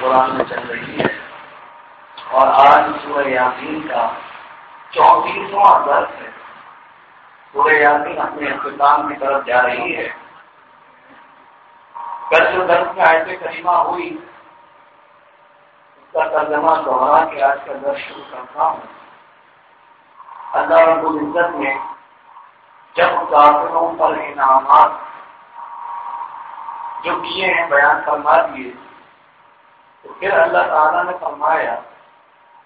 قرآن میں چل رہی ہے اور آج سورہ یاسین کا 34واں درس ہے۔ سورہ یاسین اپنے اختتام کی طرف جا رہی ہے۔ کل جو درس میں آیت کریمہ ہوئی اس کا ترجمہ دوہرا کے آج کا درس شروع کرتا ہوں۔ اللہ رب العزت نے جب کافروں پر انعامات جو کیے ہیں بیان فرما دیے تو پھر اللہ تعالیٰ نے فرمایا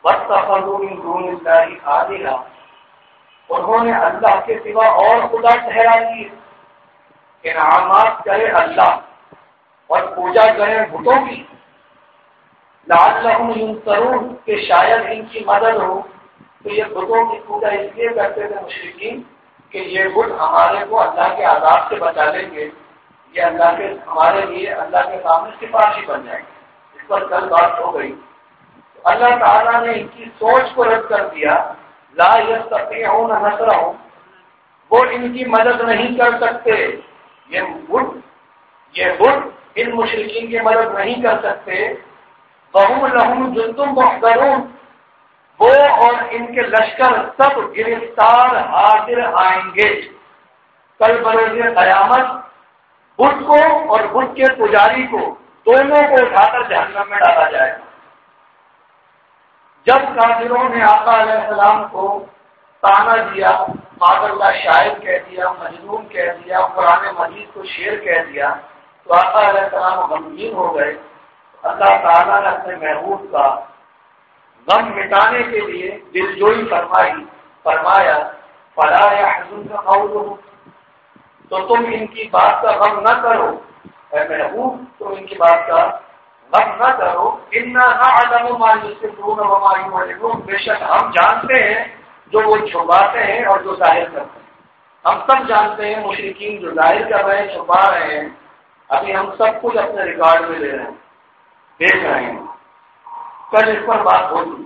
وَاتَّخَذُوا مِن دُونِ اللَّهِ آلِهَةً، انہوں نے اللہ کے سوا اور خدا ٹھہرا لیے۔ انعامات کرے اللہ اور پوجا کرے بتوں کی، لَعَلَّهُمْ يُنصَرُونَ کہ شاید ان کی مدد ہو۔ تو یہ بتوں کی پوجا اس لیے کرتے تھے مشرکین کہ یہ بت ہمارے کو اللہ کے عذاب سے بچا لیں گے، یہ اللہ کے ہمارے لیے اللہ کے سامنے سفارشی بن جائیں گے۔ اس پر کل بات ہو گئی۔ اللہ تعالیٰ نے ان کی سوچ کو رد کر دیا، لا یستطیعون نصرہم، وہ ان کی مدد نہیں کر سکتے۔ یہ بت ان مشرکین کی مدد نہیں کر سکتے۔ وَهُمْ لَهُمْ جُنْدٌ مُحْضَرُونَ، وہ اور ان کے لشکر سب گرفتار حاضر آئیں گے۔ کل بروز قیامت بت کو اور بت کے پجاری کو دونوں کو اٹھا کر جہنم میں ڈالا جائے گا۔ جب کافروں نے آقا علیہ السلام کو طعنہ دیا، معاذ اللہ شاعر کہہ دیا، مجنون کہہ دیا، قرآن مجید کو شعر کہہ دیا، تو آقا علیہ السلام غمگین ہو گئے۔ اللہ تعالیٰ نے اپنے محبوب کا غم مٹانے کے لیے دلجوئی فرمایا فَلَا يَحْزُنْكَ قَوْلُهُمْ، تو تم ان کی بات کا غم نہ کرو، اے محبوب تم ان کی بات کا غم نہ کرو۔ إِنَّا نَعْلَمُ مَا يُسِرُّونَ وَمَا يُعْلِنُونَ، بے شک ہم جانتے ہیں جو وہ چھپاتے ہیں اور جو ظاہر کرتے ہیں۔ ہم سب جانتے ہیں مشرکین جو ظاہر کر رہے ہیں، چھپا رہے ہیں، ابھی ہم سب کچھ اپنے ریکارڈ میں لے رہے ہیں، دیکھ رہے ہیں۔ کل اس پر بات ہوئی،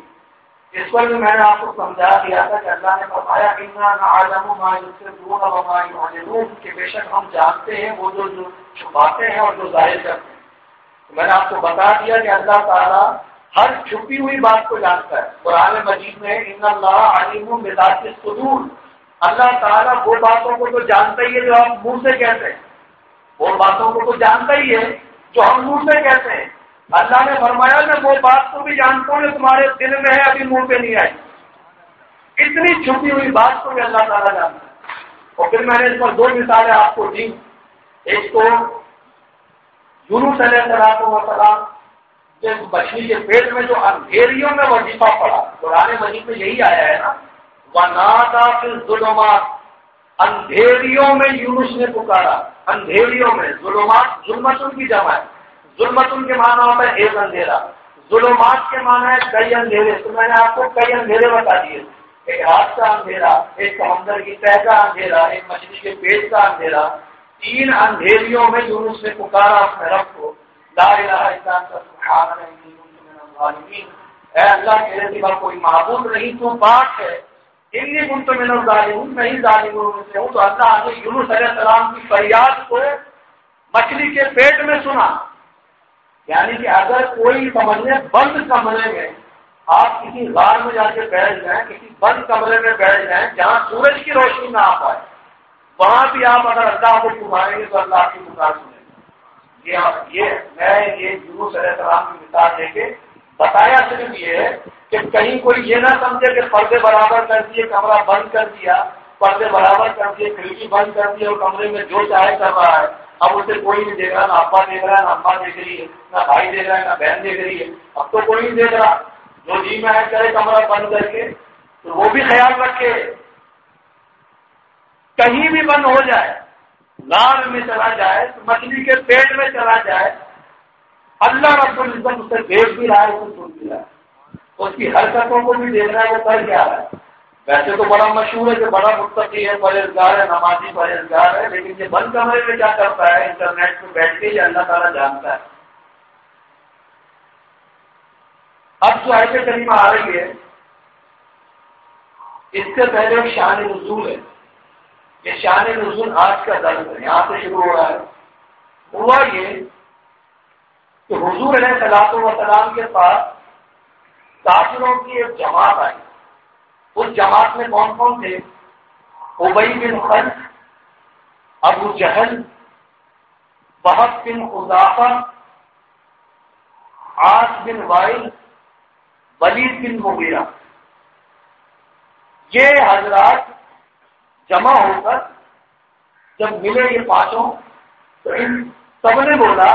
اس پر بھی میں نے آپ کو سمجھا دیا تھا کہ اللہ نے فرمایا إِنَّا نَعْلَمُ مَا يُسِرُّونَ وَمَا يُعْلِنُونَ، کہ بے شک ہم جانتے ہیں وہ جو چھپاتے ہیں اور جو ظاہر کرتے ہیں۔ میں نے آپ کو بتا دیا کہ اللہ تعالیٰ ہر چھپی ہوئی بات کو جانتا ہے۔ قرآن مجید میں إِنَّ اللَّهَ عَلِيمٌ بِذَاتِ الصُّدُورِ، اللہ تعالیٰ وہ باتوں کو تو جانتا ہی ہے جو آپ منہ سے کہتے ہیں، وہ باتوں کو تو جانتا ہی ہے جو ہم منہ سے کہتے ہیں۔ اللہ نے فرمایا میں وہ بات کو بھی جانتا ہوں جو تمہارے دل میں ہے، ابھی منہ پہ نہیں آئی۔ اتنی چھپی ہوئی بات کو بھی اللہ تعالیٰ جانتا ہے۔ اور پھر میں نے اس پر دو مثالیں آپ کو دی، ایک تو یونس علیہ السلام جب مچھلی کے پیٹ میں جو اندھیریوں میں وظیفہ پڑا، قرآن مجید میں یہی آیا ہے نا، وَنَادَىٰ فِي الظُّلُمَاتِ، اندھیریوں میں یونس نے پکارا، اندھیریوں میں، ظلمات ظلمتن کی جمع ہے، ظلمتن کے معنی ہوتا ہے ایک اندھیرا، ظلمات کے معنی ہے کئی اندھیرے۔ تو میں نے آپ کو کئی اندھیرے بتا دیے، ایک رات کا اندھیرا، ایک سمندر کی تہہ کا اندھیرا، ایک مچھلی کے پیٹ کا اندھیرا۔ تین اندھیریوں میں یونس نے پکارا اپنے رب کو، لا الہ الا انت سبحانک انی کنت من الظالمین، اے اللہ تیرے سوا کوئی معبود نہیں، تو پاک ہے، انی کنت من الظالمین، میں ہی ظالموں میں سے ہوں۔ تو اللہ نے یونس علیہ السلام کی فریاد کو مچھلی کے پیٹ میں سنا۔ یعنی کہ اگر کوئی سمجھنے بند کمرے میں آپ کسی غار میں جا کے بیٹھ جائیں، کسی بند کمرے میں بیٹھ جائیں جہاں سورج کی روشنی نہ آ پائے، وہاں بھی آپ اگر اللہ کو پکاریں گے تو اللہ آپ کی پکار سنے گا۔ میں یہ یونس علیہ السلام کی مثال دے کے بتایا صرف یہ ہے کہ کہیں کوئی یہ نہ سمجھے کہ پردے برابر کر دیے، کمرہ بند کر دیا، پردے برابر کر دیے، کھڑکی بند کر دی اور کمرے میں جو چاہے کر رہا ہے، اب اسے کوئی نہیں دیکھ رہا، نہ ابا دیکھ رہا ہے، نہ اماں دیکھ رہی ہے، نہ بھائی دیکھ رہا ہے، نہ بہن دیکھ رہی ہے، اب تو کوئی نہیں دیکھ رہا، جو جی میں کرے کمرہ بند کر کے، تو وہ بھی خیال رکھے کہیں بھی بند ہو جائے، غار میں چلا جائے، مچھلی کے پیٹ میں چلا جائے، اللہ رب العزت اسے دیکھ بھی رہا ہے، اسے سن بھی رہا ہے، اس کی حرکتوں کو بھی دیکھ رہا ہے وہ کر کیا رہا ہے۔ ویسے تو بڑا مشہور ہے کہ بڑا متقی ہے، پرہیزگار ہے، نمازی پرہیزگار ہے، لیکن یہ بند کمرے میں کیا کرتا ہے انٹرنیٹ پہ بیٹھ کے، یہ اللہ تعالیٰ جانتا ہے۔ اب جو آیت کریمہ آ رہی ہے اس سے پہلے ایک شان نزول ہے، یہ شان نزول آج کا درس ہے، یہاں سے شروع ہو رہا ہے۔ ہوا یہ کہ حضور علیہ الصلوۃ والسلام کے پاس کافروں کی ایک جماعت آئی. اس جماعت میں کون کون تھے؟ ابی بن خلف، ابو جہل، وہب بن حذافہ، عاص بن وائل، ولید بن مغیرہ. یہ حضرات جمع ہو کر جب ملے یہ پانچوں تو ان سب نے بولا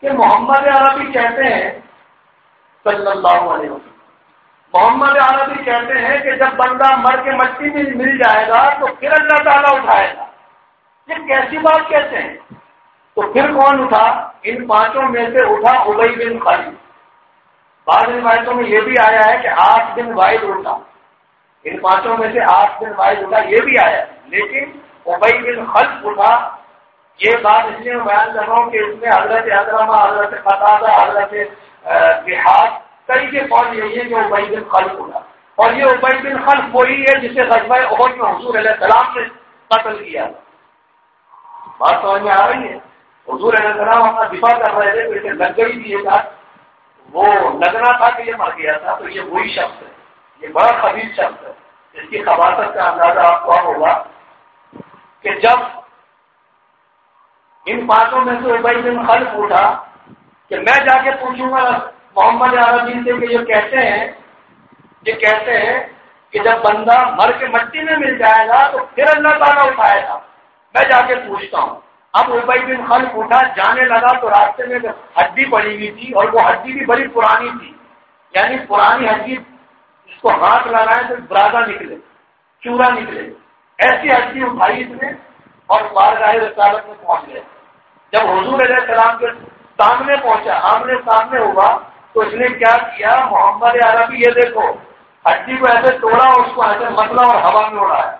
کہ محمد عربی کہتے ہیں صلی اللہ علیہ وسلم، محمد عربی کہتے ہیں کہ جب بندہ مر کے مٹی میں مل جائے گا تو پھر اللہ تعالیٰ اٹھائے گا. یہ کیسی بات کہتے ہیں؟ تو پھر کون اٹھا؟ ان پانچوں میں سے اٹھا ابی بن خلف. بعض روایتوں میں یہ بھی آیا ہے کہ عاص بن وائل اٹھا. ان پانچوں میں سے عاص بن وائل اٹھا، یہ بھی آیا ہے. لیکن ابی بن خلف اٹھا. یہ بات اس لیے بیان کر رہا ہوں کہ اس میں حضرت اکرمہ، حضرت قتادہ، حضرت بحاق کئی کے قول یہی ہے کہ ابی بن خلف اٹھا. اور یہ ابی بن خلف وہی ہے جسے غزوہ احد میں حضور علیہ السلام نے قتل کیا. بات سمجھ میں آ رہی ہے؟ حضور علیہ السلام اپنا دفاع کر رہے تھے تو اسے لگ گئی تھی یہ بات، وہ لگنا تھا کہ یہ مر گیا تھا. تو یہ وہی شخص ہے، یہ بڑا خبیث شخص ہے. اس کی خباثت کا اندازہ آپ کو ہوگا کہ جب ان پانچوں میں سے ابی بن خلف اٹھا کہ میں جا کے پوچھوں گا محمد عربی سے کہ یہ کہتے ہیں کہ جب بندہ مر کے مٹی میں مل جائے گا تو پھر اللہ تعالیٰ اٹھائے گا. میں جا کے پوچھتا ہوں. اب ابی بن خلف اٹھا، جانے لگا تو راستے میں ہڈی پڑی ہوئی تھی اور وہ ہڈی بھی بڑی پرانی تھی. یعنی پرانی ہڈی، اس کو ہاتھ لگائے تو برادہ نکلے، چورا نکلے. ایسی ہڈی اٹھائی اس نے اور بارگاہ رسالت میں پہنچ گئے. جب حضور علیہ السلام کے سامنے پہنچا، آمنے سامنے ہوا، تو اس نے کیا کیا؟ محمد عربی یہ دیکھو، ہڈی کو ایسے توڑا اور اس کو ایسے مسلا اور ہوا میں اڑایا.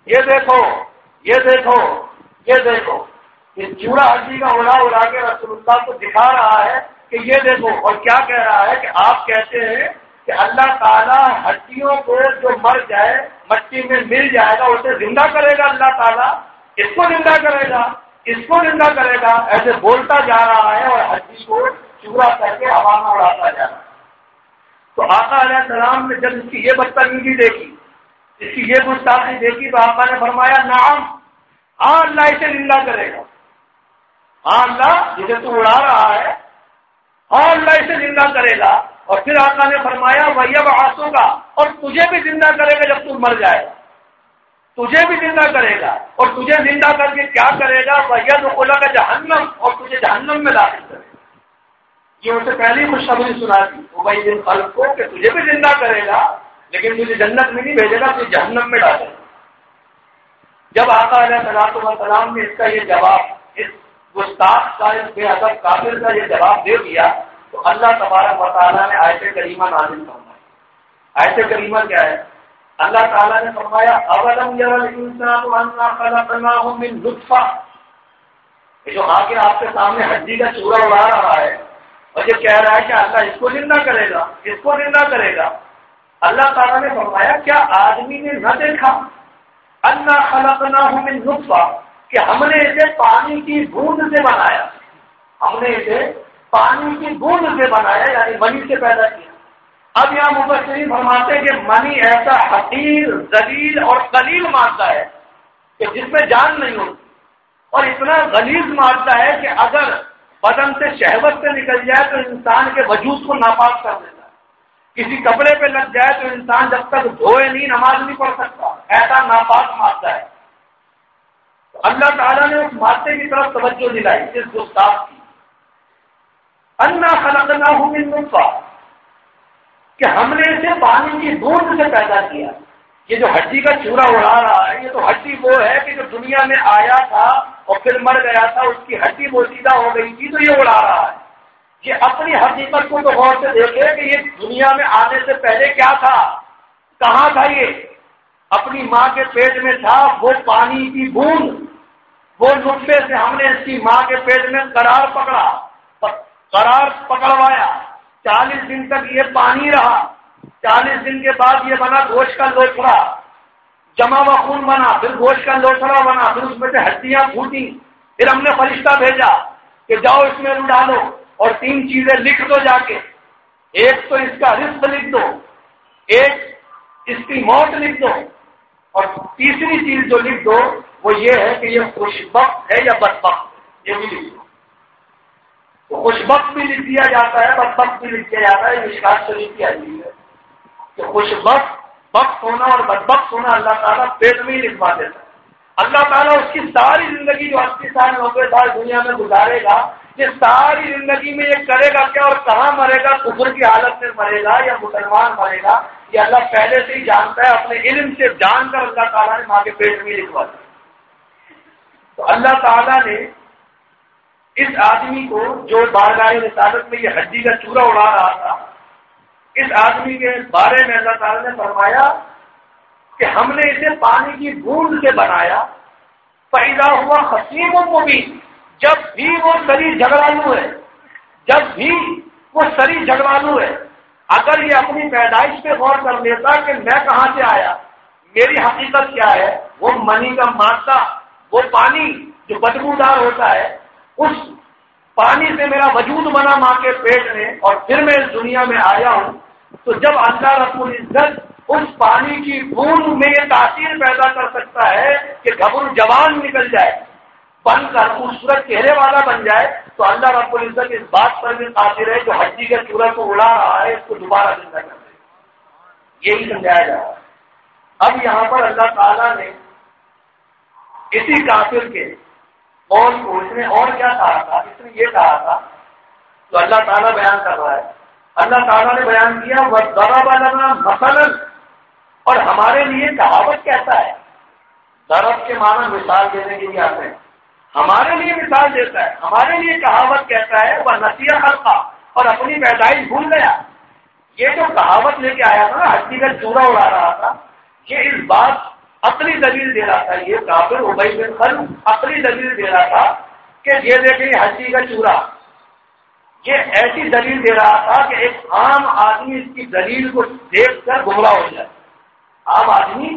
یہ دیکھو، یہ دیکھو، یہ دیکھو. یہ چورا ہڈی کا اڑا کے رسول اللہ کو دکھا رہا ہے کہ یہ دیکھو. اور کیا کہہ رہا ہے کہ آپ کہتے ہیں کہ اللہ تعالیٰ ہڈیوں کو جو مر جائے مٹی میں مل جائے گا اسے زندہ کرے گا. اللہ تعالیٰ اس کو زندہ کرے گا، اس کو زندہ کرے گا. ایسے بولتا جا رہا ہے اور ہڈی کو چورا کر کے ہوا میں اڑاتا جا رہا ہے. تو آقا علیہ السلام نے جب اس کی یہ بدتمیزی دیکھی، اس کی یہ گستاخی دیکھی، تو آقا نے فرمایا نعم، ہاں اللہ اسے زندہ کرے گا. ہاں اللہ جسے تو اڑا رہا ہے، ہاں اللہ اسے زندہ کرے گا. اور پھر آقا نے فرمایا وَيَبْعَثُكَ، اور تجھے بھی زندہ کرے گا جب تو مر جائے گا. تجھے بھی زندہ کرے گا اور تجھے زندہ کر کے کیا کرے گا؟ وَيَدْخُلَكَ جہنم، اور تجھے جہنم میں داخل کرے گا. یہ اسے پہلی خوشخبری سنا دی ابی بن خلف کو کہ تجھے بھی زندہ کرے گا لیکن تجھے جنت میں نہیں بھیجے گا، تجھے جہنم میں ڈالے گا. جب آقا علیہ الصلوۃ والسلام نے اس کا یہ جواب، اس گستاخ کا، اس بے ادب کافر کا یہ جواب دے دیا، تو اللہ تبارک و تعالیٰ نے آیت کریمہ نازل فرمائی. آیت کریمہ کیا ہے؟ اللہ تعالیٰ نے فرمایا اولم یری الانسان انا خلقناہ من نطفہ. یہ جو آ کے آپ کے سامنے ہڈی کا چورا اڑا رہا ہے اور یہ کہہ رہا ہے کہ اللہ اس کو زندہ کرے گا، اس کو زندہ کرے گا. اللہ تعالیٰ نے فرمایا کیا آدمی نے نہ دیکھا انا خلقناہ من نطفہ کہ ہم نے اسے پانی کی بوند سے بنایا. ہم نے اسے پانی کی بوند سے بنایا، یعنی منی سے پیدا کیا. اب یہاں مفسرین فرماتے ہیں کہ منی ایسا حقیر، ذلیل اور قلیل مادہ ہے کہ جس میں جان نہیں ہوتی، اور اتنا غلیظ مادہ ہے کہ اگر بدن سے شہوت سے نکل جائے تو انسان کے وجود کو ناپاک کر دیتا ہے. کسی کپڑے پہ لگ جائے تو انسان جب تک دھوئے نہیں نماز نہیں پڑھ سکتا. ایسا ناپاک مادہ ہے. تو اللہ تعالیٰ نے اس مادے کی طرف توجہ دلائی اس گستاخ کی. انا خلقناہ من نطفہ کہ ہم نے اسے پانی کی بوند سے پیدا کیا. یہ جو ہڈی کا چورا اڑا رہا ہے، یہ تو ہڈی وہ ہے کہ جو دنیا میں آیا تھا اور پھر مر گیا تھا، اس کی ہڈی بوسیدہ ہو گئی تھی تو یہ اڑا رہا ہے. یہ اپنی حقیقت کو تو غور سے دیکھے کہ یہ دنیا میں آنے سے پہلے کیا تھا، کہاں تھا. یہ اپنی ماں کے پیٹ میں تھا، وہ پانی کی بوند، وہ نطفے سے ہم نے اس کی ماں کے پیٹ میں قرار پکڑوایا. 40 دن تک یہ پانی رہا. 40 دن کے بعد یہ بنا گوشت کا لوتھڑا، جمع و خون بنا، پھر گوشت کا لوتھڑا بنا، پھر اس میں سے ہڈیاں پھوٹی. پھر ہم نے فرشتہ بھیجا کہ جاؤ اس میں ڈالو، اور 3 چیزیں لکھ دو جا کے. ایک تو اس کا رزق لکھ دو، ایک اس کی موت لکھ دو، اور تیسری چیز جو لکھ دو وہ یہ ہے کہ یہ خوشبخت ہے یا بدبخت. یہ بھی لکھ دو. تو خوشبخت بھی لکھ دیا جاتا ہے، بدبخت بھی لکھ دیا جاتا ہے. مشکات شریف کی حدیث ہے کہ خوشبخت ہونا اور بدبخت ہونا اللہ تعالیٰ پیٹ میں ہی لکھوا دیتا ہے. اللہ تعالیٰ اس کی ساری زندگی جو 80 سال 90 سال دنیا میں گزارے گا، یہ ساری زندگی میں یہ کرے گا کیا اور کہاں مرے گا، کفر کی حالت میں مرے گا یا مسلمان مرے گا، یہ اللہ پہلے سے ہی جانتا ہے. اپنے علم سے جان کر اللہ تعالیٰ نے ماں کے پیٹ میں لکھوا دیا. تو اللہ تعالیٰ نے اس آدمی کو جو بارگاہ رسالت میں یہ ہڈی کا چورا اڑا رہا تھا، اس آدمی کے بارے میں اللہ تعالیٰ نے فرمایا کہ ہم نے اسے پانی کی بوند سے بنایا. پیدا ہوا خصیم مبین، جب بھی وہ سری جھگڑالو ہے، جب بھی وہ سری جھگڑالو ہے، اگر یہ اپنی پیدائش پہ غور کر لیتا کہ میں کہاں سے آیا، میری حقیقت کیا ہے، وہ منی کا مادہ، وہ پانی جو بدبودار ہوتا ہے، اس پانی سے میرا وجود بنا ماں کے پیٹ میں اور پھر میں اس دنیا میں آیا ہوں. تو جب اللہ رب العزت اس پانی کی بوند میں یہ تاثیر پیدا کر سکتا ہے کہ گھبرو جوان نکل جائے، بن کر خوبصورت چہرے والا بن جائے، تو اللہ رب العزت اس بات پر بھی قادر ہے جو ہڈی کے چورا کو اڑا رہا ہے اس کو دوبارہ زندہ کر دے. یہی سمجھایا جا رہا ہے. اب یہاں پر اللہ تعالیٰ نے اسی کافر کے قول کو، اس نے اور کیا کہا تھا، اس نے یہ کہا تھا تو اللہ تعالیٰ بیان کر رہا ہے. اللہ تعالیٰ نے بیان کیا وَضَرَبَ لَنَا مَثَلًا، اور ہمارے لیے کہاوت کہتا ہے. ضرب کے معنی مثال دینے کے لیے آتے ہیں، ہمارے لیے مثال دیتا ہے، ہمارے لیے کہاوت کہتا ہے. وہ نسیہ خلقہ، اور اپنی پیدائش بھول گیا. یہ جو کہاوت لے کے آیا تھا نا، ہڈی کا چورا اڑا رہا تھا، یہ اس بات عقلی دلیل دے رہا تھا. یہ کافر ابی بن خلف عقلی دلیل دے رہا تھا کہ یہ دیکھیں ہڈی کا چورا. یہ ایسی دلیل دے رہا تھا کہ ایک عام آدمی اس کی دلیل کو دیکھ کر گمراہ ہو جائے. عام آدمی،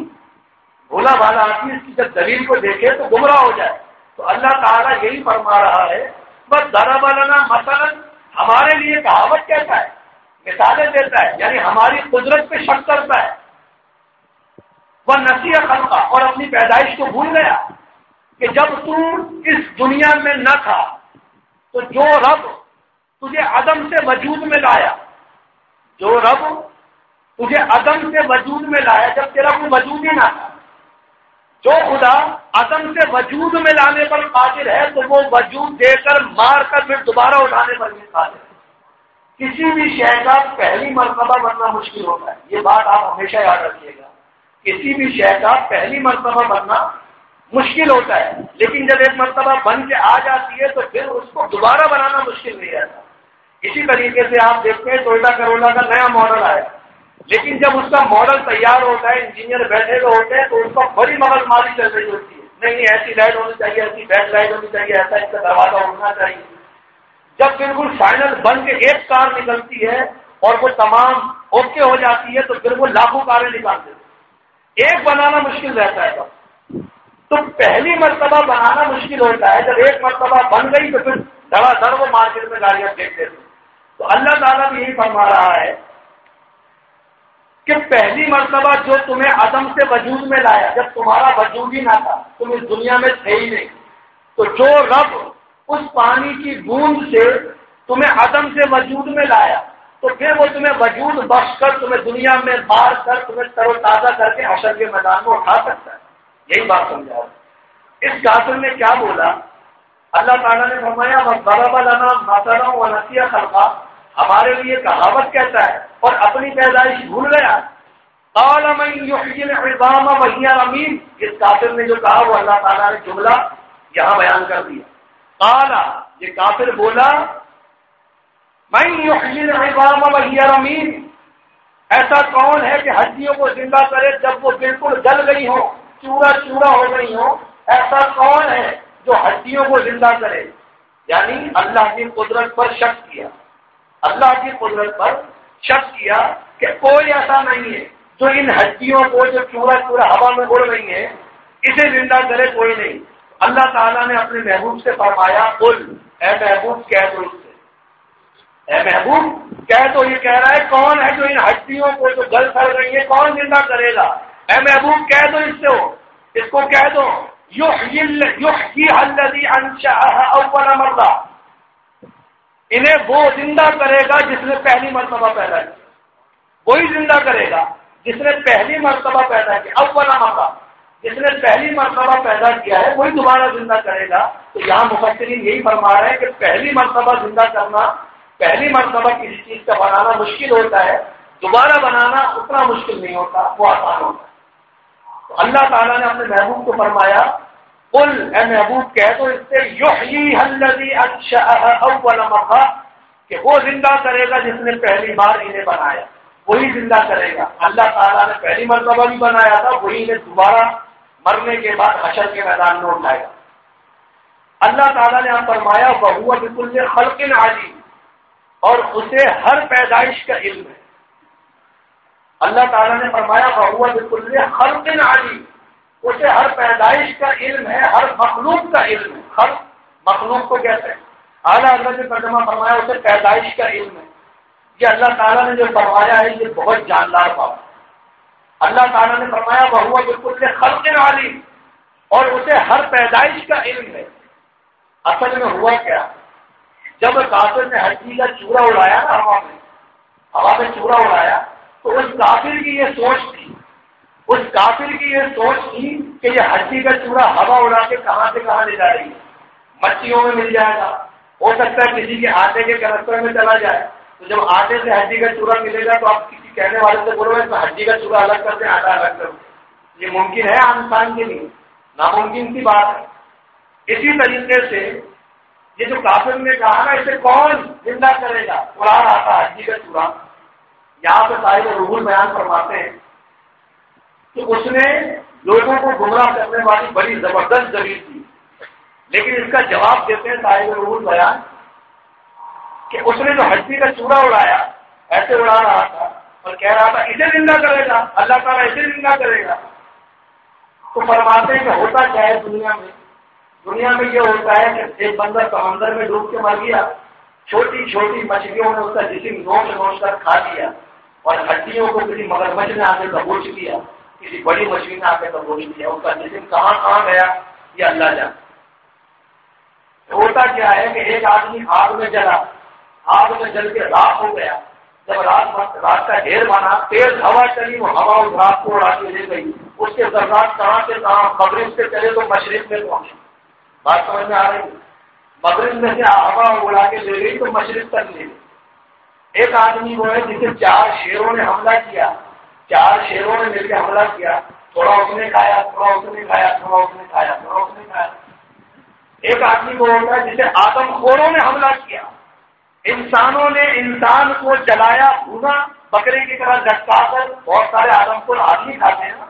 بھولا بھالا آدمی اس کی جب دلیل کو دیکھے تو گمراہ ہو جائے. تو اللہ تعالیٰ یہی فرما رہا ہے بس ضرب لنا مثلا، ہمارے لیے کہاوت کہتا ہے، مثالیں دیتا ہے، یعنی ہماری قدرت پہ شک کرتا ہے. وہ نسیہ خلقہ، اور اپنی پیدائش کو بھول گیا کہ جب تو اس دنیا میں نہ تھا تو جو رب تجھے عدم سے وجود میں لایا، جو رب تجھے عدم سے وجود میں لایا جب تیرا کوئی وجود ہی نہ تھا، جو خدا عدم سے وجود میں لانے پر قادر ہے تو وہ وجود دے کر مار کر پھر دوبارہ اٹھانے پر بھی قادر ہے. کسی بھی شے کا پہلی مرتبہ بننا مشکل ہوتا ہے، یہ بات آپ ہمیشہ یاد رکھیے گا. کسی بھی شے کا پہلی مرتبہ بننا مشکل ہوتا ہے، لیکن جب ایک مرتبہ بن کے آ جاتی ہے تو پھر اس کو دوبارہ بنانا مشکل نہیں رہتا. اسی طریقے سے آپ دیکھتے ہیں ٹویوٹا کرولا کا نیا ماڈل آیا، لیکن جب اس کا ماڈل تیار ہوتا ہے، انجینئر بیٹھے ہوئے ہوتے ہیں تو اس کا بڑی مغل ماری چل رہی ہوتی ہے، نہیں ایسی لائٹ ہونی چاہیے، ایسی بیک لائٹ ہونی چاہیے، ایسا اس کا دروازہ ہونا چاہیے. جب بالکل فائنل بن کے ایک کار نکلتی ہے اور وہ تمام اوکے ہو جاتی ہے تو پھر وہ لاکھوں کاریں نکالتے ہیں. ایک بنانا مشکل رہتا ہے. تو پہلی مرتبہ بنانا مشکل ہوتا ہے، جب ایک مرتبہ بن گئی تو پھر دھڑا دھڑ وہ مارکیٹ میں گاڑیاں دیکھتے تھے. تو اللہ تعالیٰ بھی یہی فرما رہا ہے کہ پہلی مرتبہ جو تمہیں عدم سے وجود میں لایا، جب تمہارا وجود ہی نہ تھا، تم اس دنیا میں تھے ہی نہیں، تو جو رب اس پانی کی بوند سے تمہیں عدم سے وجود میں لایا تو پھر وہ تمہیں وجود بخش کر تمہیں دنیا میں مار کر تمہیں تر و تازہ کر کے حشر کے میدان میں اٹھا سکتا ہے. یہی بات سمجھا. اس کافر نے کیا بولا؟ اللہ تعالیٰ نے فرمایا وَضَرَبَ لَنَا مَثَلًا وَنَسِيَ خَلْقَهُ، ہمارے لیے کہاوت کہتا ہے اور اپنی پیدائش بھول گیا. قَالَ مَن يُحْيِي الْعِظَامَ وَهِيَ رَمِيمٌ، اس کافر نے جو کہا وہ اللہ تعالیٰ نے جملہ یہاں بیان کر دیا. قَالَ، یہ کافر بولا مَن يُحْيِي الْعِظَامَ وَهِيَ رَمِيمٌ، ایسا کون ہے کہ ہڈیوں کو زندہ کرے جب وہ بالکل گل گئی ہو، چورا چورا ہو گئی ہو؟ ایسا کون ہے جو ہڈیوں کو زندہ کرے؟ یعنی اللہ کی قدرت پر شک کیا، اللہ کی قدرت پر شک کیا کہ کوئی ایسا نہیں ہے جو ان ہڈیوں کو جو چورا چورا ہوا میں اڑ رہی ہیں اسے زندہ کرے، کوئی نہیں. اللہ تعالیٰ نے اپنے محبوب سے فرمایا قل، اے محبوب کہہ دو اس سے اے محبوب کہہ تو، یہ کہہ رہا ہے کون ہے جو ان ہڈیوں کو جو گل کر رہی ہے کون زندہ کرے گا؟ اے محبوب کہہ دو اس سے، اس کو کہہ دو یحیی الذی انشأها اول مرہ، انہیں وہ زندہ کرے گا جس نے پہلی مرتبہ پیدا کیا، وہی زندہ کرے گا جس نے پہلی مرتبہ پیدا کیا، اول مرہ، جس نے پہلی مرتبہ پیدا کیا ہے وہی دوبارہ زندہ کرے گا۔ تو یہاں مفسرین یہی فرما رہے ہیں کہ پہلی مرتبہ زندہ کرنا، پہلی مرتبہ کسی چیز کا بنانا مشکل ہوتا ہے، دوبارہ بنانا اتنا مشکل نہیں ہوتا، وہ آسان ہوتا ہے۔ تو اللہ تعالیٰ نے اپنے محبوب کو فرمایا قل، اے محبوب کہہ دو اس سے یحیی الذی انشأها اول مرہ، کہ وہ زندہ کرے گا جس نے پہلی بار انہیں بنایا، وہی زندہ کرے گا۔ اللہ تعالیٰ نے پہلی مرتبہ بھی بنایا تھا، وہی انہیں دوبارہ مرنے کے بعد حشر کے میدان میں اٹھائے گا۔ اللہ تعالیٰ نے آپ فرمایا وَهُوَ بِكُلِّ خَلْقٍ عَلِيمٌ، اور اسے ہر پیدائش کا علم ہے۔ اللہ تعالیٰ نے فرمایا وَهُوَ بِكُلِّ خَلْقٍ عَلِيمٌ، اسے ہر پیدائش کا علم ہے، ہر مخلوق کا علم ہے۔ خلق مخلوق کو کہتے ہیں، اعلیٰ حضرت نے ترجمہ فرمایا اسے پیدائش کا علم ہے۔ یہ اللہ تعالیٰ نے جو فرمایا ہے یہ بہت جاندار بات ہے۔ اللہ تعالیٰ نے فرمایا وَهُوَ بِكُلِّ خَلْقٍ عَلِيمٌ، اور اسے ہر پیدائش کا علم ہے۔ اصل میں ہوا کیا، جب کافر نے ہڈی کا چورا اڑایا نا ہوا میں چورا اڑایا، تو اس کافر کی یہ سوچ تھی، اس کافر کی یہ سوچ تھی کہ یہ ہڈی کا چورا ہوا اڑا کے کہاں سے کہاں لے جا رہی ہے، مچھلیوں میں مل جائے گا، ہو سکتا ہے کسی کے آٹے کے کنستر میں چلا جائے۔ تو جب آٹے سے ہڈی کا چورا ملے گا تو آپ کسی کہنے والے سے بولو گے ہڈی کا چورا الگ کر دیں، آٹا الگ کر دیں، یہ ممکن ہے عام انسان کے لیے؟ ناممکن سی بات ہے۔ اسی طریقے سے یہ جو کافر نے کہا نا اسے کون زندہ کرے گا، اڑا رہا تھا ہڈی کا چورا، یہاں پہ صاحب روح البیان فرماتے ہیں کہ اس نے لوگوں کو گمراہ کرنے والی بڑی زبردست دلیل تھی، لیکن اس کا جواب دیتے ہیں صاحب روح البیان کہ اس نے جو ہڈی کا چورا اڑایا ایسے اڑا رہا تھا اور کہہ رہا تھا اسے زندہ کرے گا، اللہ تعالیٰ اسے زندہ کرے گا۔ تو فرماتے ہیں کہ ہوتا کیا ہے دنیا میں یہ ہوتا ہے کہ ایک بندہ سمندر میں ڈوب کے مر گیا، چھوٹی چھوٹی مچھلیوں نے اس کا جسم نوچ کر کھا لیا، اور ہڈیوں کو کسی مگرمچھ نے آ کے دبوچ لیا، کسی بڑی مچھلی نے آ کے دبوچ لیا، اس کا جسم کہاں گیا یہ اللہ جانے۔ ہوتا کیا ہے کہ ایک آدمی آگ میں جلا، آگ میں جل کے راکھ ہو گیا، جب رات کا ڈھیر بنا، تیز ہوا چلی، وہ ہوا اس رات کو اڑا کے لے گئی، اس کے ذرات کہاں سے کہاں، مغرب سے چلے تو مشرق میں پہنچے۔ بات سمجھ میں آ رہی ہے؟ مغرب میں سے ہوا اڑا کے لے گئی تو مشرق تک لے گئی۔ ایک آدمی وہ ہے جسے 4 شیروں نے حملہ کیا، 4 شیروں نے مل کے حملہ کیا، تھوڑا اس نے کھایا، تھوڑا اس نے کھایا، تھوڑا اس نے کھایا، تھوڑا اس نے کھایا۔ ایک آدمی وہ ہوتا ہے جسے آدم خوروں نے حملہ کیا، انسانوں نے انسان کو جلایا، بھونا، بکرے کی طرح لٹکا کر، بہت سارے آدم خور آدمی کھاتے ہیں نا۔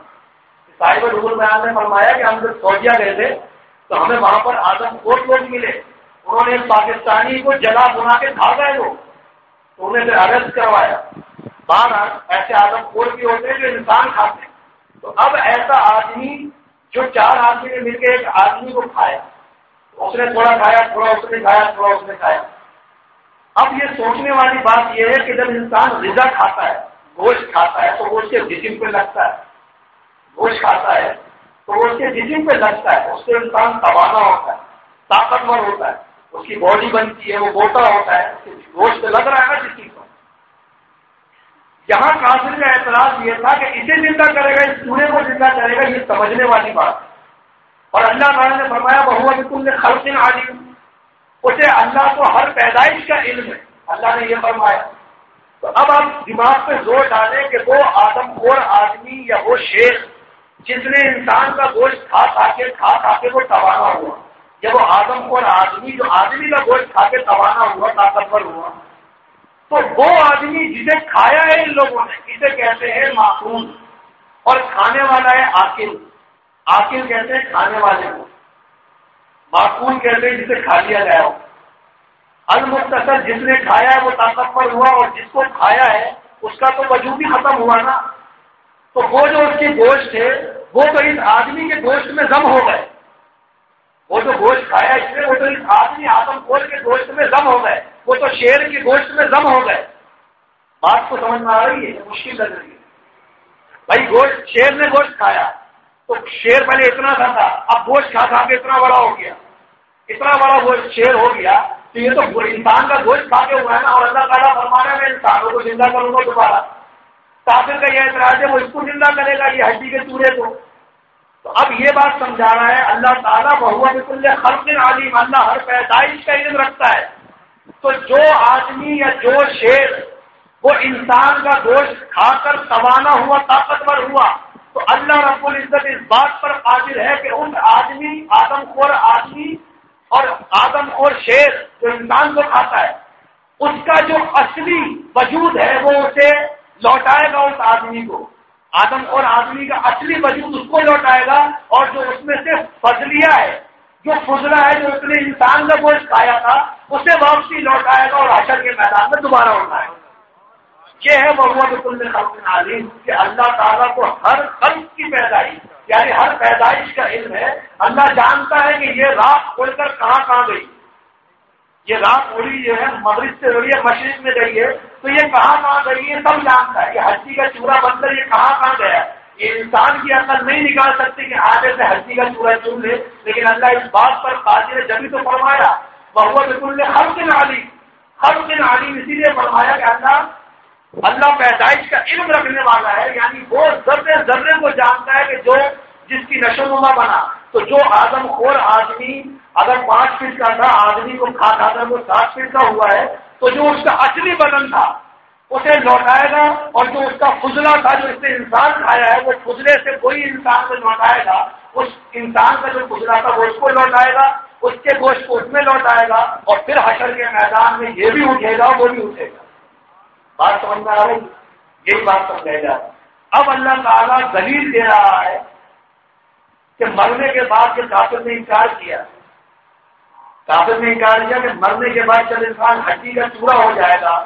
صاحب روح البیان نے فرمایا کہ ہم جب سعودیہ گئے تھے تو ہمیں وہاں پر آدم خور لوگ ملے، انہوں نے پاکستانی کو جلا بنا کے کھا گئے لوگ، تو انہیں پھر اریسٹ کروایا۔ بہرحال ایسے آدم خور بھی ہوتے ہیں جو انسان کھاتے ہیں۔ تو اب ایسا آدمی جو 4 آدمی نے مل کے ایک آدمی کو کھایا، اس نے تھوڑا کھایا، تھوڑا اس نے کھایا، تھوڑا اس نے کھایا۔ اب یہ سوچنے والی بات یہ ہے کہ جب انسان غذا کھاتا ہے، گوشت کھاتا ہے، تو وہ اس کے جسم پہ لگتا ہے، گوشت کھاتا ہے تو وہ اس کے جسم پہ لگتا ہے، اس سے انسان توانا ہوتا ہے، طاقتور ہوتا ہے، اس کی باڈی بنتی ہے، وہ موٹا ہوتا ہے، گوشت لگ رہا ہے نا جسم پر۔ یہاں کافر کا اعتراض یہ تھا کہ اسے زندہ کرے گا، اس چورے کو زندہ کرے گا، یہ سمجھنے والی بات ہے۔ اور اللہ تعالیٰ نے فرمایا وَهُوَ بِكُلِّ خَلْقٍ عَلِيمٌ، اسے اللہ کو ہر پیدائش کا علم ہے، اللہ نے یہ فرمایا۔ تو اب آپ دماغ پہ زور ڈالیں کہ وہ آدم خور آدمی یا وہ شیر جس نے انسان کا گوشت کھا کے وہ توانا ہوا، یا وہ آدم خور آدمی جو آدمی کا گوشت کھا کے توانا ہوا، طاقتور ہوا، تو وہ آدمی جسے کھایا ہے ان لوگوں نے، اسے کہتے ہیں معقول، اور کھانے والا ہے عاقل۔ عاقل کہتے ہیں کھانے والے کو، معقول کہتے ہیں جسے کھا لیا گیا ہو۔ المختصر جس نے کھایا ہے وہ طاقتور ہوا، اور جس کو کھایا ہے اس کا تو وجود ہی ختم ہوا نا۔ تو وہ جو اس کے گوشت ہے وہ تو اس آدمی کے گوشت میں ضم ہو گئے، وہ جو گوشت کھایا اس نے وہ تو اس آدمی آدم خور کے گوشت میں ضم ہو گئے، وہ تو شیر کے گوشت میں ضم ہو گئے. بات کو سمجھ میں آ رہی ہے؟ مشکل لگ رہی ہے بھائی. گوشت، شیر نے گوشت کھایا تو شیر پہلے اتنا تھا، اب گوشت کھا کھا کے اتنا بڑا ہو گیا، اتنا بڑا گوشت شیر ہو گیا. تو یہ تو انسان کا گوشت کھا کے ہوا ہے نا. اور اللہ تعالیٰ فرمانے میں انسانوں کو زندہ کروں گا دوبارہ. کافر کا یہ اعتراض ہے وہ اس کو زندہ کرے گا، یہ ہڈی کے چورے کو. تو اب یہ بات سمجھا رہا ہے اللہ تعالیٰ وہو بکل خلق علیم، اللہ ہر پیدائش کا علم رکھتا ہے. تو جو آدمی یا جو شیر وہ انسان کا گوشت کھا کر توانا ہوا، طاقتور ہوا، تو اللہ رب العزت اس بات پر قادر ہے کہ اس آدمی، آدم خور آدمی اور آدم خور شیر جو انسان کو کھاتا ہے، اس کا جو اصلی وجود ہے وہ اسے لوٹائے گا اس آدمی کو. آدم اور آدمی کا اصلی وجود اس کو لوٹائے گا، اور جو اس میں سے فضلیہ ہے، جو فضلہ ہے، جو اس نے انسان کا گوشت کھایا تھا، اسے واپسی لوٹائے گا اور حشر کے میدان میں دوبارہ اٹھائے گا. یہ ہے وہو بکل خلق علیم کہ اللہ تعالیٰ کو ہر خلق کی پیدائش، یعنی ہر پیدائش کا علم ہے. اللہ جانتا ہے کہ یہ رات کھول کر کہاں گئی. یہ رات اڑی جو ہے مغرب سے اڑی ہے، مشرق میں گئی ہے، تو یہ کہاں گئی ہے سب جانتا ہے. یہ ہڈی کا چورا بن کر یہ کہاں گیا. یہ انسان کی عقل نہیں نکال سکتی کہ آگے سے ہڈی کا چورا چن لے، لیکن اللہ اس بات پر قادر ہے. جبھی تو فرمایا وہو بکل خلق علیم، خلق علیم اسی لیے فرمایا کہ اللہ پیدائش کا علم رکھنے والا ہے. یعنی وہ ذرے ذرے کو جانتا ہے کہ جو جس کی نشو نما بنا. تو جو آدم خور آدمی اگر 5 فٹ کا تھا، آدمی کو کھا کر وہ 7 فٹ کا ہوا ہے، تو جو اس کا اصلی بدن تھا اسے لوٹائے گا، اور جو اس کا فضلہ تھا جو اس نے انسان کھایا ہے، وہ فضلے سے کوئی انسان کو لوٹائے گا. اس انسان کا جو فضلہ تھا وہ اس کو لوٹائے گا، اس کے گوشت کو اس میں لوٹائے گا، اور پھر حشر کے میدان میں یہ بھی اٹھے گا وہ بھی اٹھے گا. بات سمجھ میں آ رہی؟ یہی بات سمجھائی جا رہی. اب اللہ تعالیٰ دلیل دے رہا ہے کہ مرنے کے بعد جو کافر نے انکار کیا، کافر نے انکار کیا کہ مرنے کے بعد جب انسان ہڈی کا چورا ہو جائے گا،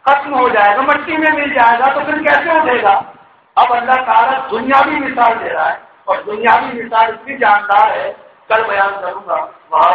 ختم ہو جائے گا، مٹی میں مل جائے گا، تو پھر کیسے اٹھے گا. اب اللہ تعالیٰ دنیاوی مثال دے رہا ہے، اور دنیاوی مثال اتنی جاندار ہے کل بیان کروں گا. وہاں